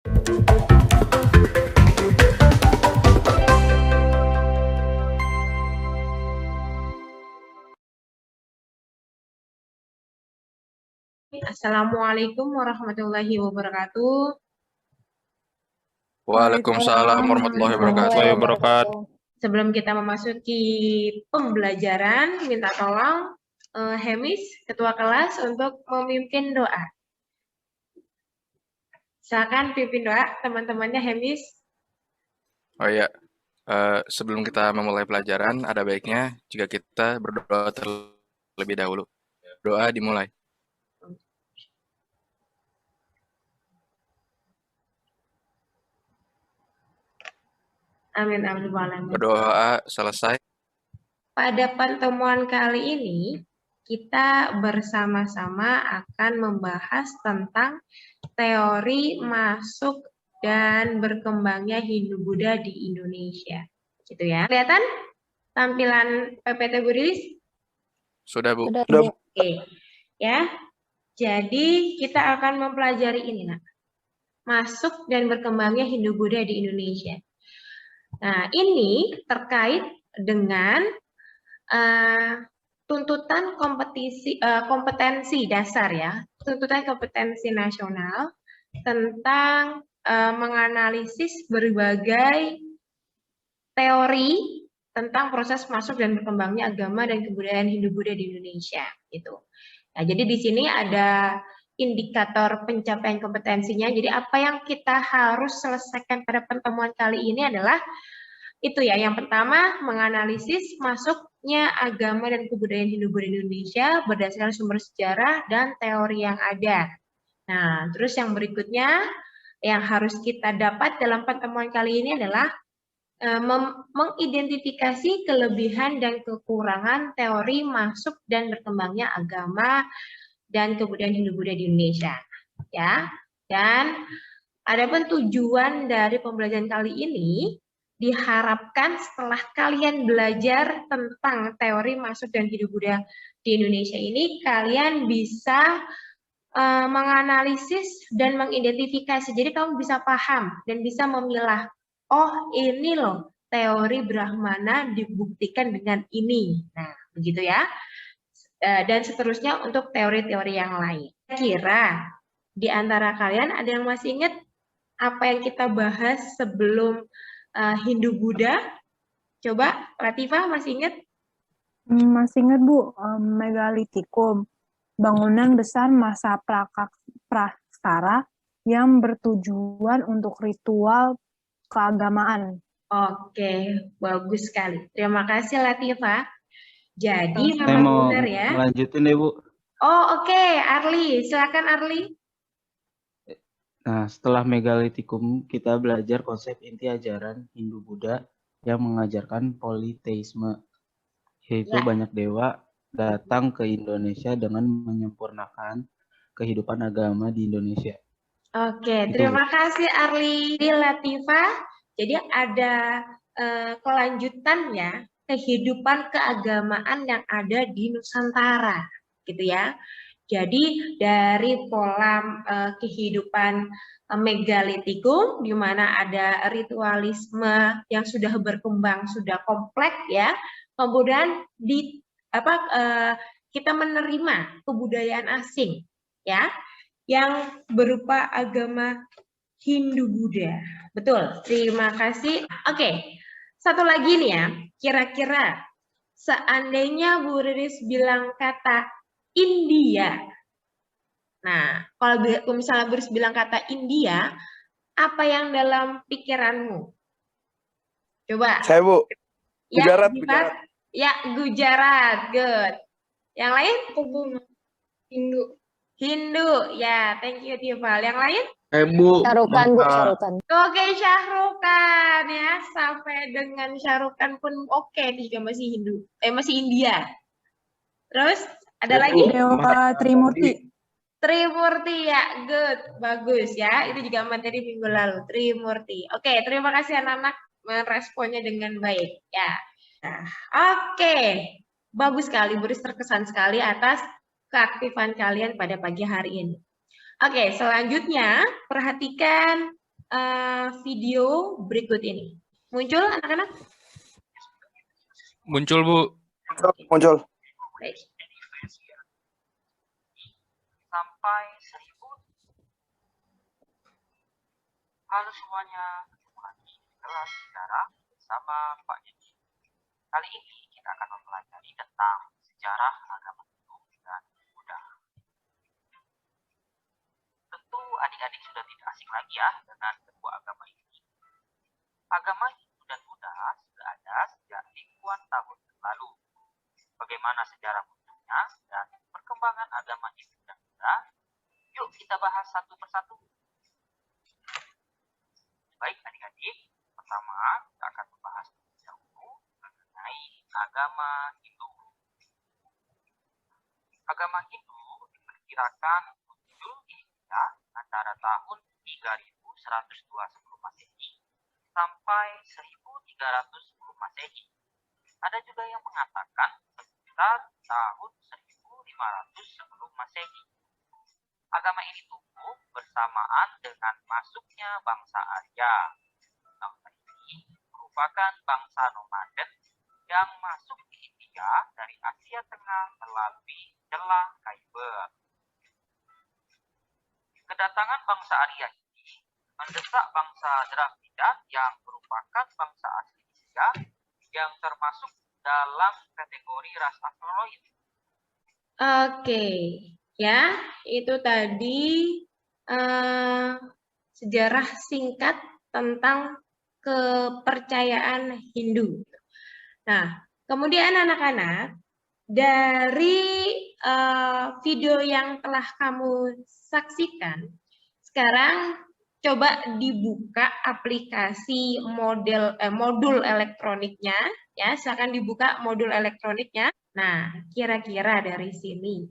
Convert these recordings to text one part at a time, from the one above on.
Assalamualaikum warahmatullahi wabarakatuh. Waalaikumsalam warahmatullahi wabarakatuh. Sebelum kita memasuki pembelajaran, minta tolong Hemis, ketua kelas, untuk memimpin doa. Silakan pimpin doa teman-temannya, Hemis. Oh iya, sebelum kita memulai pelajaran, ada baiknya jika kita berdoa terlebih dahulu. Doa dimulai. Amin, amin, amin. Berdoa selesai. Pada pertemuan kali ini, kita bersama-sama akan membahas tentang teori masuk dan berkembangnya Hindu-Buddha di Indonesia. Gitu ya. Kelihatan tampilan PPT Bu Rilis? Sudah, Bu. Sudah. Oke. Ya. Jadi kita akan mempelajari ini, nak. Masuk dan berkembangnya Hindu-Buddha di Indonesia. Nah, ini terkait dengan tuntutan kompetensi dasar ya, tuntutan kompetensi nasional tentang menganalisis berbagai teori tentang proses masuk dan berkembangnya agama dan kebudayaan Hindu-Buddha di Indonesia gitu. Nah, jadi di sini ada indikator pencapaian kompetensinya. Jadi apa yang kita harus selesaikan pada pertemuan kali ini adalah itu ya, yang pertama menganalisis masuknya agama dan kebudayaan Hindu-Buddha di Indonesia berdasarkan sumber sejarah dan teori yang ada. Nah, terus yang berikutnya yang harus kita dapat dalam pertemuan kali ini adalah mengidentifikasi kelebihan dan kekurangan teori masuk dan berkembangnya agama dan kebudayaan Hindu-Buddha di Indonesia. Ya, dan adapun tujuan dari pembelajaran kali ini diharapkan setelah kalian belajar tentang teori masuk dan Hindu-Buddha di Indonesia ini, kalian bisa menganalisis dan mengidentifikasi. Jadi kamu bisa paham dan bisa memilah, oh ini loh teori Brahmana dibuktikan dengan ini. Nah, begitu ya. Dan seterusnya untuk teori-teori yang lain. Kira di antara kalian ada yang masih ingat apa yang kita bahas sebelum Hindu-Buddha? Coba, Latifah masih ingat? Masih ingat, Bu, megalitikum, bangunan besar masa prasejarah yang bertujuan untuk ritual keagamaan. Oke, bagus sekali. Terima kasih, Latifah. Jadi Saya memang mau benar ya. lanjutin deh, Bu. Oh, oke. Arli, silakan Arli. Nah, setelah megalitikum, kita belajar konsep inti ajaran Hindu-Buddha yang mengajarkan politeisme, yaitu banyak dewa datang ke Indonesia dengan menyempurnakan kehidupan agama di Indonesia. Oke, terima kasih Arli. Latifah, jadi ada kelanjutannya kehidupan keagamaan yang ada di Nusantara, gitu ya. Jadi dari pola kehidupan megalitikum, di mana ada ritualisme yang sudah berkembang, sudah kompleks ya. Kemudian kita menerima kebudayaan asing, ya, yang berupa agama Hindu-Buddha. Betul, terima kasih. Oke, satu lagi nih ya, kira-kira seandainya Bu Riris bilang kata India. Nah, kalau misalnya Bu Riris bilang kata India, apa yang dalam pikiranmu? Coba. Saya, Bu. Ya, Gujarat. Ya, Gujarat. Good. Yang lain? Hindu. Ya, thank you, Tival. Yang lain? Bu. Syahrukan, Bu, Syahrukan. Oke, Syahrukan ya. Sampai dengan Syahrukan pun oke, juga masih Hindu. Masih India. Terus ada lagi? Dewa Trimurti. Trimurti ya, good, bagus ya. Itu juga materi minggu lalu, Trimurti. Oke, terima kasih anak-anak meresponnya dengan baik ya. Nah, oke, bagus sekali, Buris terkesan sekali atas keaktifan kalian pada pagi hari ini. Oke, selanjutnya perhatikan video berikut ini. Muncul anak-anak? Muncul, Bu. Muncul. Baik. Sampai 1000. Halo semuanya, ketemu lagi di kelas sejarah bersama Pak Yedi. Kali ini kita akan mempelajari tentang sejarah agama Hindu dan Buddha. Tentu adik-adik sudah tidak asing lagi ya dengan kedua agama ini. Agama Hindu dan Buddha sudah ada sejak ribuan tahun lalu. Bagaimana sejarah munculnya dan perkembangan agama Hindu dan Buddha? Yuk kita bahas satu persatu. Baik adik-adik, pertama kita akan membahas terlebih dahulu mengenai agama Hindu. Agama Hindu diperkirakan muncul di India antara tahun 3102 sebelum Masehi sampai 1310 Masehi. Ada juga yang mengatakan sekitar tahun 1500 sebelum Masehi. Agama ini tumbuh bersamaan dengan masuknya bangsa Arya. Bangsa ini merupakan bangsa nomaden yang masuk ke India dari Asia Tengah melalui celah Khyber. Kedatangan bangsa Arya ini mendesak bangsa Dravida yang merupakan bangsa asli India yang termasuk dalam kategori ras Afroid. Oke, ya, itu tadi sejarah singkat tentang kepercayaan Hindu. Nah, kemudian anak-anak, dari video yang telah kamu saksikan, sekarang coba dibuka aplikasi modul elektroniknya, ya, silakan dibuka modul elektroniknya. Nah, kira-kira dari sini,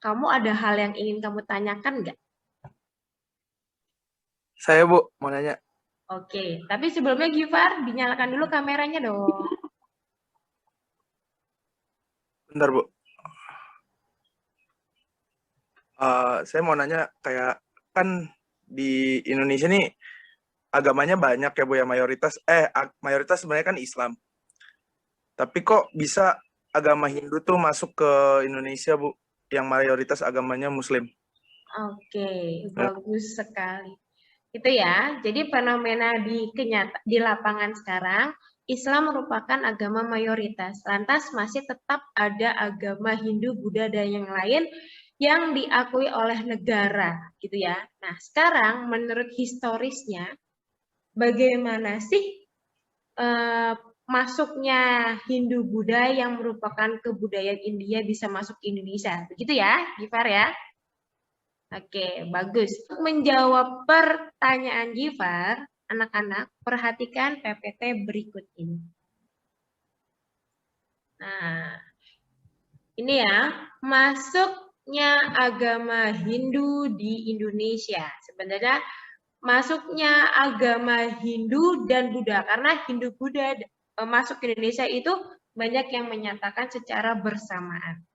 kamu ada hal yang ingin kamu tanyakan nggak? Saya, Bu, mau nanya. Oke, tapi sebelumnya Gifar, dinyalakan dulu kameranya dong. Bentar, Bu. Saya mau nanya, kayak kan di Indonesia nih agamanya banyak ya, Bu, ya, mayoritas sebenarnya kan Islam. Tapi kok bisa agama Hindu tuh masuk ke Indonesia, Bu, yang mayoritas agamanya Muslim? Oke, bagus sekali. Itu ya, jadi fenomena di lapangan sekarang, Islam merupakan agama mayoritas. Lantas masih tetap ada agama Hindu, Buddha, dan yang lain yang diakui oleh negara, gitu ya. Nah, sekarang menurut historisnya, bagaimana sih masuknya Hindu Buddha yang merupakan kebudayaan India bisa masuk ke Indonesia? Begitu ya, Gifar ya? Oke, bagus. Untuk menjawab pertanyaan Gifar, anak-anak perhatikan PPT berikut ini. Nah, ini ya, masuknya agama Hindu di Indonesia. Sebenarnya masuknya agama Hindu dan Buddha, karena Hindu Buddha masuk ke Indonesia itu banyak yang menyatakan secara bersamaan.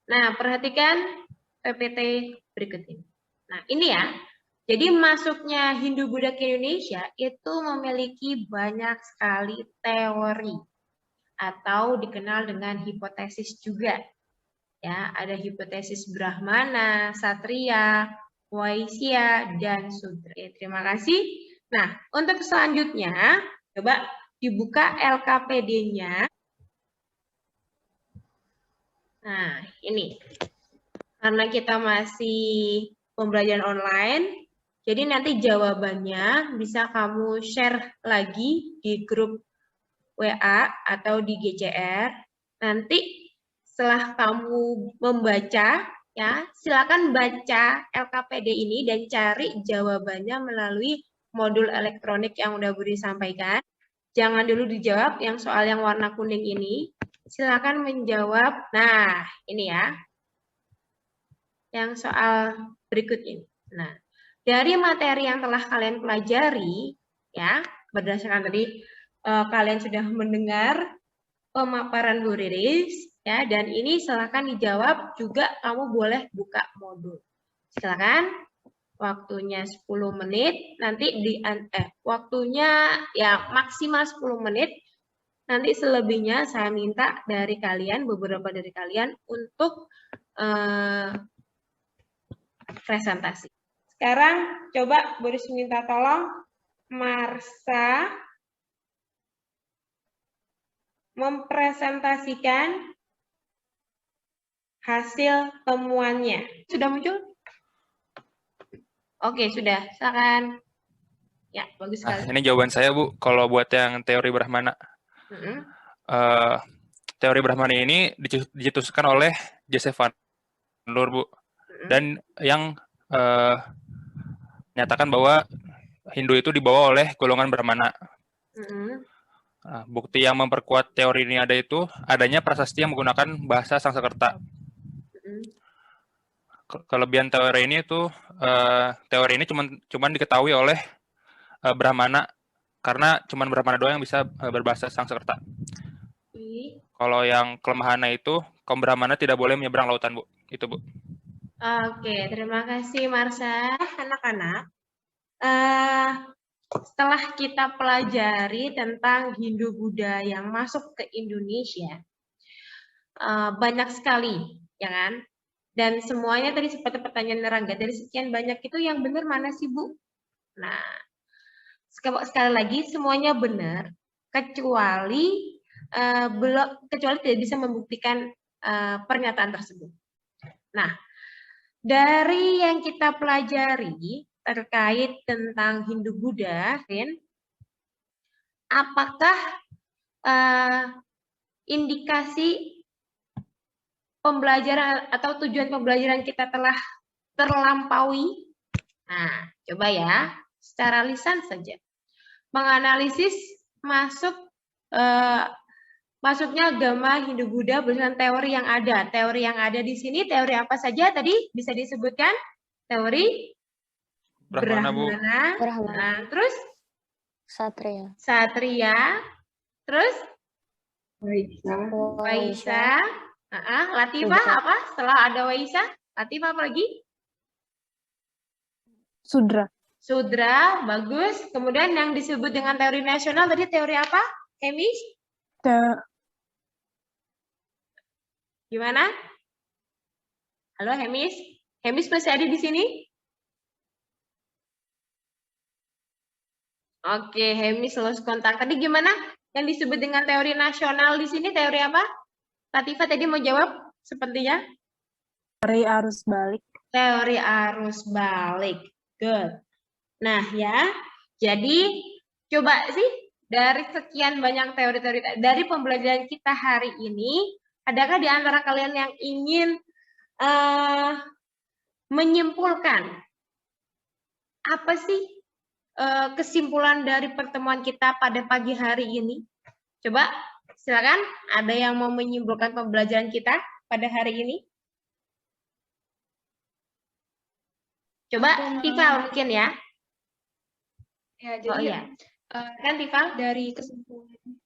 Nah, perhatikan PPT berikut ini. Nah, ini ya. Jadi masuknya Hindu Buddha ke Indonesia itu memiliki banyak sekali teori atau dikenal dengan hipotesis juga. Ya, ada hipotesis Brahmana, Satria, Waisya, dan Sudra. Terima kasih. Nah, untuk selanjutnya, coba dibuka LKPD-nya. Nah, ini. Karena kita masih pembelajaran online, jadi nanti jawabannya bisa kamu share lagi di grup WA atau di GCR. Nanti setelah kamu membaca, ya, silakan baca LKPD ini dan cari jawabannya melalui modul elektronik yang udah Budi sampaikan. Jangan dulu dijawab yang soal yang warna kuning ini. Silakan menjawab. Nah, ini ya. Yang soal berikut ini. Nah, dari materi yang telah kalian pelajari, ya, berdasarkan tadi kalian sudah mendengar pemaparan Bu Riris, ya, dan ini silakan dijawab juga. Kamu boleh buka modul. Silakan waktunya 10 menit, nanti waktunya ya maksimal 10 menit, nanti selebihnya saya minta dari kalian, beberapa dari kalian untuk presentasi. Sekarang coba Boris minta tolong Marsha mempresentasikan hasil temuannya. Sudah muncul? Oke, sudah. Silakan. Ya, bagus Nah, sekali. ini jawaban saya, Bu. Kalau buat yang teori Brahmana. Teori Brahmana ini dicetuskan oleh Joseph Van Loor, Bu. Dan yang menyatakan bahwa Hindu itu dibawa oleh golongan Brahmana. Nah, bukti yang memperkuat teori ini adanya prasasti yang menggunakan bahasa Sanskerta. Kelebihan teori ini cuman diketahui oleh Brahmana karena cuman Brahmana doang yang bisa berbahasa Sanskerta. Kalau yang kelemahannya itu kaum Brahmana tidak boleh menyeberang lautan, Bu. Itu, Bu. Oke, terima kasih Marsha. Anak-anak, setelah kita pelajari tentang Hindu-Buddha yang masuk ke Indonesia, banyak sekali, ya kan? Dan semuanya tadi seperti pertanyaan Rangga, dari sekian banyak itu yang benar mana sih, Bu? Nah, sekali lagi semuanya benar, kecuali tidak bisa membuktikan pernyataan tersebut. Nah, dari yang kita pelajari terkait tentang Hindu-Buddha, apakah indikasi pembelajaran atau tujuan pembelajaran kita telah terlampaui? Nah, coba ya, secara lisan saja. Menganalisis masuknya agama Hindu-Buddha berdasarkan teori yang ada. Teori yang ada di sini, teori apa saja tadi bisa disebutkan? Teori Brahmana. Nah, terus? Satria. Terus? Waisa. Latifah apa? Setelah ada Waisa, Latifah apa lagi? Sudra, bagus. Kemudian yang disebut dengan teori nasional tadi teori apa? Hemis? Gimana? Halo Hemis? Hemis masih ada di sini? Oke, Hemis lost kontak. Tadi gimana? Yang disebut dengan teori nasional di sini teori apa? Latifah tadi mau jawab sepertinya? Teori arus balik. Teori arus balik. Good. Nah ya, jadi coba sih dari sekian banyak teori-teori dari pembelajaran kita hari ini, adakah di antara kalian yang ingin menyimpulkan apa sih kesimpulan dari pertemuan kita pada pagi hari ini? Coba silakan, ada yang mau menyimpulkan pembelajaran kita pada hari ini? Coba Tifal mungkin ya. Ya, jadi kan Tifal dari kesimpulan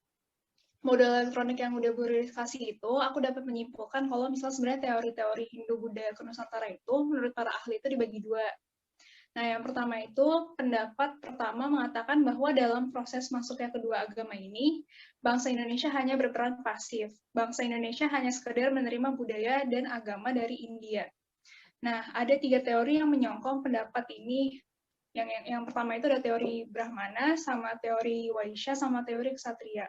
model elektronik yang udah gue kasih itu, aku dapat menyimpulkan kalau misalnya sebenarnya teori-teori Hindu-Buddha ke Nusantara itu menurut para ahli itu dibagi dua. Nah, yang pertama itu pendapat pertama mengatakan bahwa dalam proses masuknya kedua agama ini, bangsa Indonesia hanya berperan pasif. Bangsa Indonesia hanya sekedar menerima budaya dan agama dari India. Nah, ada 3 teori yang menyokong pendapat ini. Yang pertama itu ada teori Brahmana, sama teori Waisya, sama teori Ksatria.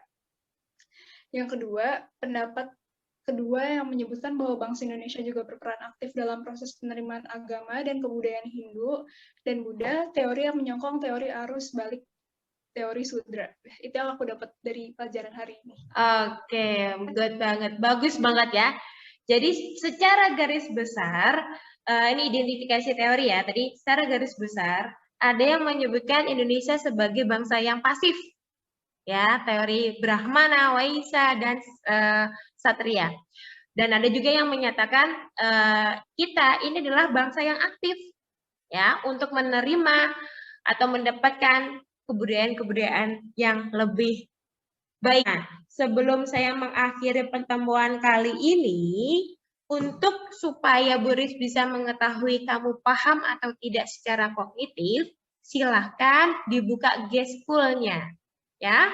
Yang kedua, pendapat kedua yang menyebutkan bahwa bangsa Indonesia juga berperan aktif dalam proses penerimaan agama dan kebudayaan Hindu dan Buddha, teori yang menyokong teori arus balik teori Sudra. Itu yang aku dapat dari pelajaran hari ini. Oke, good banget. Bagus banget ya. Jadi secara garis besar, ini identifikasi teori ya, tadi secara garis besar, ada yang menyebutkan Indonesia sebagai bangsa yang pasif. Ya, teori Brahmana, Waisya, dan Satria. Dan ada juga yang menyatakan kita ini adalah bangsa yang aktif ya untuk menerima atau mendapatkan kebudayaan-kebudayaan yang lebih baik. Nah, sebelum saya mengakhiri pertemuan kali ini, untuk supaya Bu Riz bisa mengetahui kamu paham atau tidak secara kognitif, silahkan dibuka G-School-nya. Ya,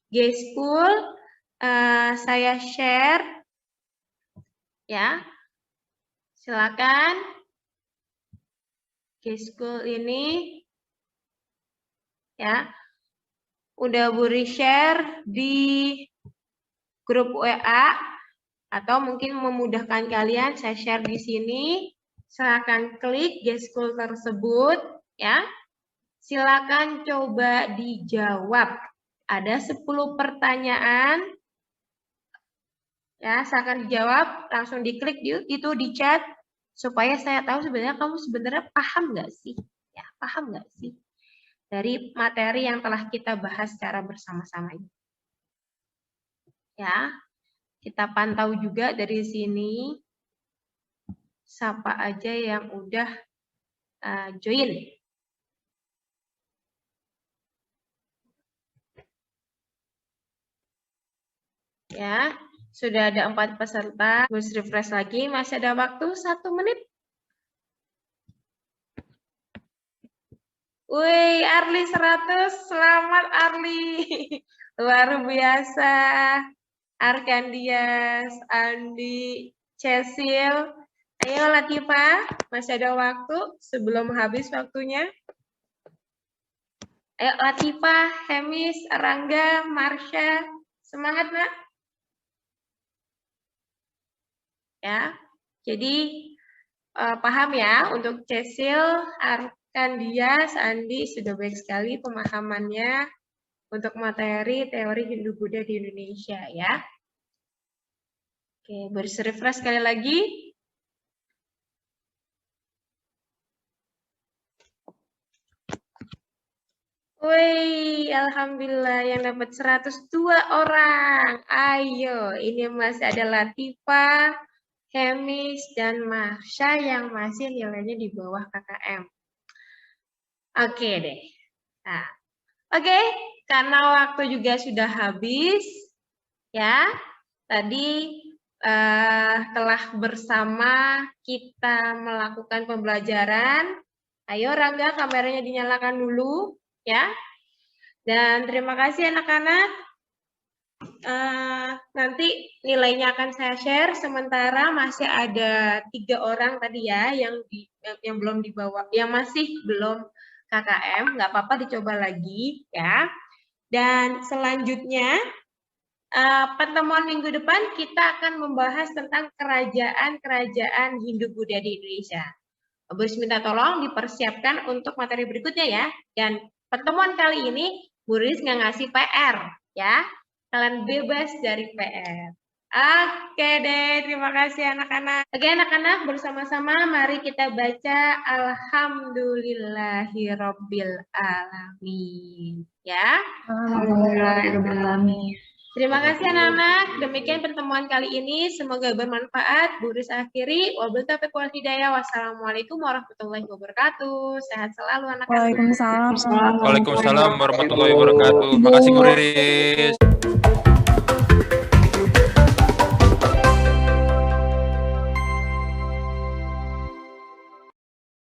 G-School saya share. Ya, silakan. G-School ini, ya, udah Bu Riz share di grup WA, atau mungkin memudahkan kalian, saya share di sini. Silakan klik G-School tersebut, ya. Silakan coba dijawab. Ada 10 pertanyaan. Ya, silakan dijawab, langsung diklik itu di chat supaya saya tahu sebenarnya kamu sebenarnya paham nggak sih? Ya, paham nggak sih dari materi yang telah kita bahas secara bersama-sama ini? Ya. Kita pantau juga dari sini, siapa aja yang udah join. Ya, sudah ada 4 peserta. Terus refresh lagi, masih ada waktu 1 menit. Wih, Arli 100, selamat Arli. Luar biasa. Arkandias, Andi, Cecil. Ayo Latifah, masih ada waktu sebelum habis waktunya. Ayo Latifah, Hemis, Rangga, Marsha, semangat nak. Ya, jadi paham ya untuk Cecil, Arkandias, Andi sudah baik sekali pemahamannya untuk materi teori Hindu-Buddha di Indonesia ya. Oke, refresh sekali lagi. Wih, alhamdulillah yang dapat 102 orang. Ayo, ini masih ada Latifah, Hemis, dan Marsha yang masih nilainya di bawah KKM. Oke deh. Nah, oke, karena waktu juga sudah habis, ya. Tadi telah bersama kita melakukan pembelajaran. Ayo Rangga, kameranya dinyalakan dulu, ya. Dan terima kasih anak-anak. Nanti nilainya akan saya share. Sementara masih ada 3 orang tadi ya yang belum dibawa, yang masih belum KKM. Nggak apa-apa, dicoba lagi, ya. Dan selanjutnya, pertemuan minggu depan kita akan membahas tentang kerajaan-kerajaan Hindu-Buddha di Indonesia. Bu Riz minta tolong dipersiapkan untuk materi berikutnya ya. Dan pertemuan kali ini Bu Riz nggak ngasih PR ya. Kalian bebas dari PR. Oke deh, terima kasih anak-anak. Oke anak-anak, bersama-sama mari kita baca Alhamdulillahirabbil alamin. Ya. Alhamdulillahirabbil alamin. Terima kasih anak-anak. Demikian pertemuan kali ini. Semoga bermanfaat. Bu Riz akhiri. Wabillahi taufiq wal hidayah. Wassalamualaikum warahmatullahi wabarakatuh. Sehat selalu anak-anak. Waalaikumsalam. Waalaikumsalam warahmatullahi wabarakatuh. Makasih Bu Riz.